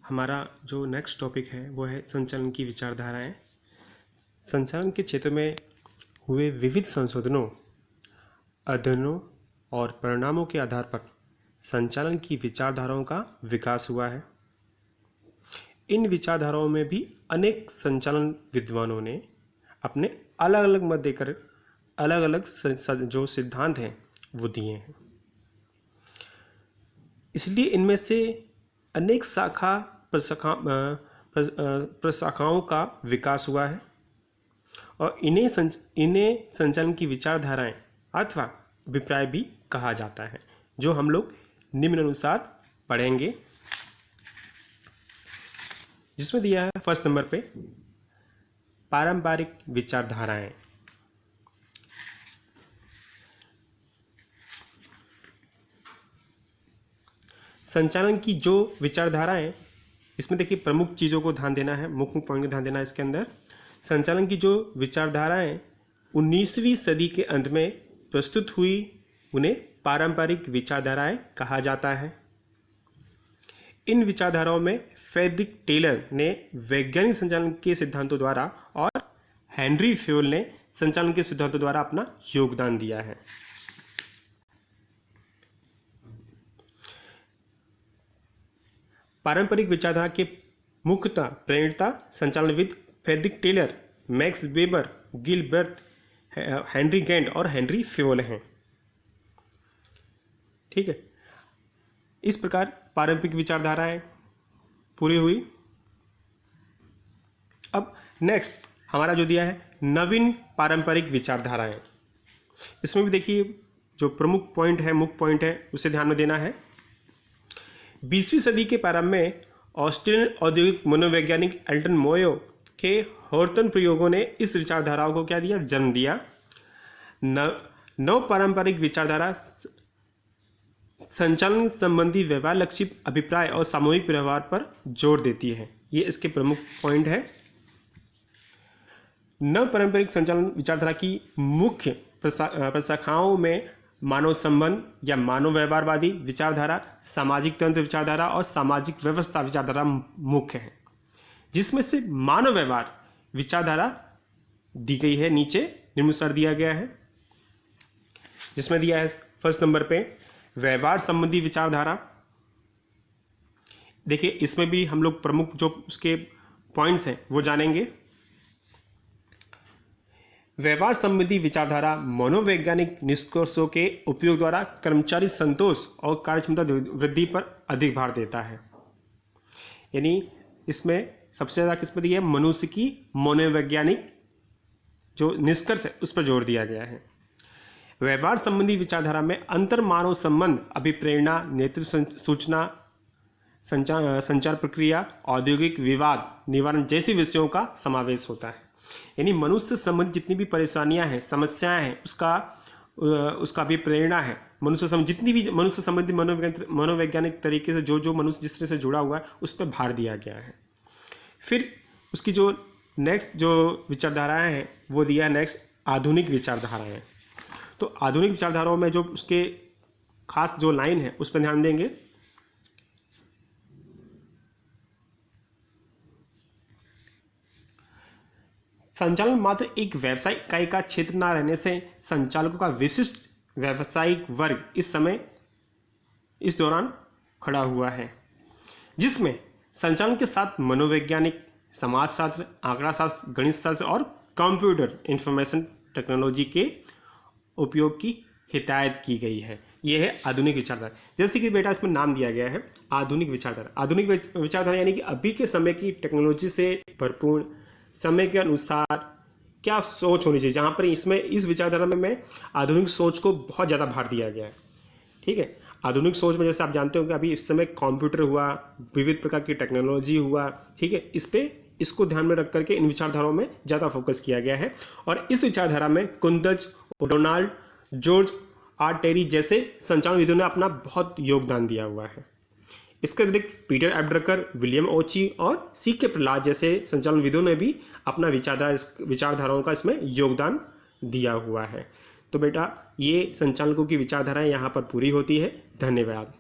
हमारा जो next topic है वो है संचालन की विचारधाराएं। संचालन के क्षेत्र में हुए विविध संशोधनों, अध्ययनों और परिणामों के आधार पर संचालन की विचारधाराओं का विकास हुआ है। इन विचारधाराओं में भी अनेक संचालन विद्वानों ने अपने अलग अलग मत देकर अलग अलग जो सिद्धांत हैं वो दिए हैं। इसलिए इनमें से अनेक प्रशाखाओं का विकास हुआ है और इन्हें संचालन की विचारधाराएं अथवा अभिप्राय भी कहा जाता है, जो हम लोग निम्नानुसार पढ़ेंगे, जिसमें दिया है फर्स्ट नंबर पे पारंपरिक विचारधाराएं। संचालन की जो विचारधाराएं, इसमें देखिए प्रमुख चीज़ों को ध्यान देना है, मुख्य पॉइंट को ध्यान देना है। इसके अंदर संचालन की जो विचारधाराएं 19वीं सदी के अंत में प्रस्तुत हुई, उन्हें पारंपरिक विचारधाराएं कहा जाता है। इन विचारधाराओं में फ्रेडरिक टेलर ने वैज्ञानिक संचालन के सिद्धांतों द्वारा और हेनरी फ्योल ने संचालन के सिद्धांतों द्वारा अपना योगदान दिया है। पारंपरिक विचारधारा के मुख्यतः प्रेरणा संचालनविद Frederick Taylor, Max Weber, Gilbert, Henry Gantt और हेनरी फ्योल हैं। ठीक है, इस प्रकार पारंपरिक विचारधाराएं पूरी हुई। अब नेक्स्ट हमारा जो दिया है नवीन पारंपरिक विचारधाराएं। इसमें भी देखिए जो प्रमुख पॉइंट है, मुख्य पॉइंट है, उसे ध्यान में देना है। 20वीं सदी के प्रारंभ में ऑस्ट्रेलियन औद्योगिक मनोवैज्ञानिक एल्टन मोयो के हॉर्टन प्रयोगों ने इस विचारधाराओं को क्या दिया, जन्म दिया। नव पारंपरिक विचारधारा संचालन संबंधी व्यवहार लक्षित अभिप्राय और सामूहिक व्यवहार पर जोर देती है। ये इसके प्रमुख पॉइंट है। नव पारंपरिक संचालन विचारधारा की मुख्य प्रशाखाओं में मानव संबंध या मानव व्यवहारवादी विचारधारा, सामाजिक तंत्र विचारधारा और सामाजिक व्यवस्था विचारधारा मुख्य है, जिसमें से मानव व्यवहार विचारधारा दी गई है, नीचे निम्नानुसार दिया गया है, जिसमें दिया है फर्स्ट नंबर पे व्यवहार संबंधी विचारधारा। देखिए इसमें भी हम लोग प्रमुख जो उसके पॉइंट्स हैं वो जानेंगे। व्यवहार संबंधी विचारधारा मनोवैज्ञानिक निष्कर्षों के उपयोग द्वारा कर्मचारी संतोष और कार्यक्षमता वृद्धि पर अधिक भार देता है। यानी इसमें सबसे ज़्यादा किस पर दिया है, मनुष्य की मनोवैज्ञानिक जो निष्कर्ष है उस पर जोर दिया गया है। व्यवहार संबंधी विचारधारा में अंतर मानव संबंध, अभिप्रेरणा, नेतृत्व, सूचना संचार प्रक्रिया, औद्योगिक विवाद निवारण जैसे विषयों का समावेश होता है। यानी मनुष्य से संबंधित जितनी भी परेशानियां हैं, समस्याएं हैं, उसका भी प्रेरणा है। मनुष्य जितनी भी मनुष्य संबंधी मनोवैज्ञानिक तरीके से जो मनुष्य जिस तरह से जुड़ा हुआ है उस पर भार दिया गया है। फिर उसकी जो नेक्स्ट जो विचारधाराएं हैं वो दिया नेक्स्ट आधुनिक विचारधाराएं। तो आधुनिक विचारधाराओं में जो उसके खास जो लाइन है उस पर ध्यान देंगे। संचालन मात्र एक व्यावसायिक इकाई का क्षेत्र न रहने से संचालकों का विशिष्ट व्यावसायिक वर्ग इस दौरान खड़ा हुआ है, जिसमें संचालन के साथ मनोवैज्ञानिक, समाजशास्त्र, आंकड़ा शास्त्र, गणित शास्त्र और कंप्यूटर इंफॉर्मेशन टेक्नोलॉजी के उपयोग की हिदायत की गई है। यह है आधुनिक विचारधारा। जैसे कि बेटा इसमें नाम दिया गया है आधुनिक विचारधारा। आधुनिक विचारधारा यानी कि अभी के समय की टेक्नोलॉजी से भरपूर, समय के अनुसार क्या सोच होनी चाहिए, जहाँ पर इसमें इस विचारधारा में आधुनिक सोच को बहुत ज़्यादा भार दिया गया है। ठीक है, आधुनिक सोच में जैसे आप जानते हो कि अभी इस समय कंप्यूटर हुआ, विविध प्रकार की टेक्नोलॉजी हुआ, ठीक है, इसको ध्यान में रख करके इन विचारधाराओं में ज़्यादा फोकस किया गया है। और इस विचारधारा में कुंदज, डोनाल्ड, जॉर्ज आर टेरी जैसे संचालन विदों ने अपना बहुत योगदान दिया हुआ है। इसके अतिरिक्त पीटर एब्ड्रकर, विलियम ओची और सी के प्रहलाद जैसे संचालन विदों ने भी अपना विचारधाराओं का इसमें योगदान दिया हुआ है। तो बेटा ये संचालकों की विचारधाराएं यहाँ पर पूरी होती है। धन्यवाद।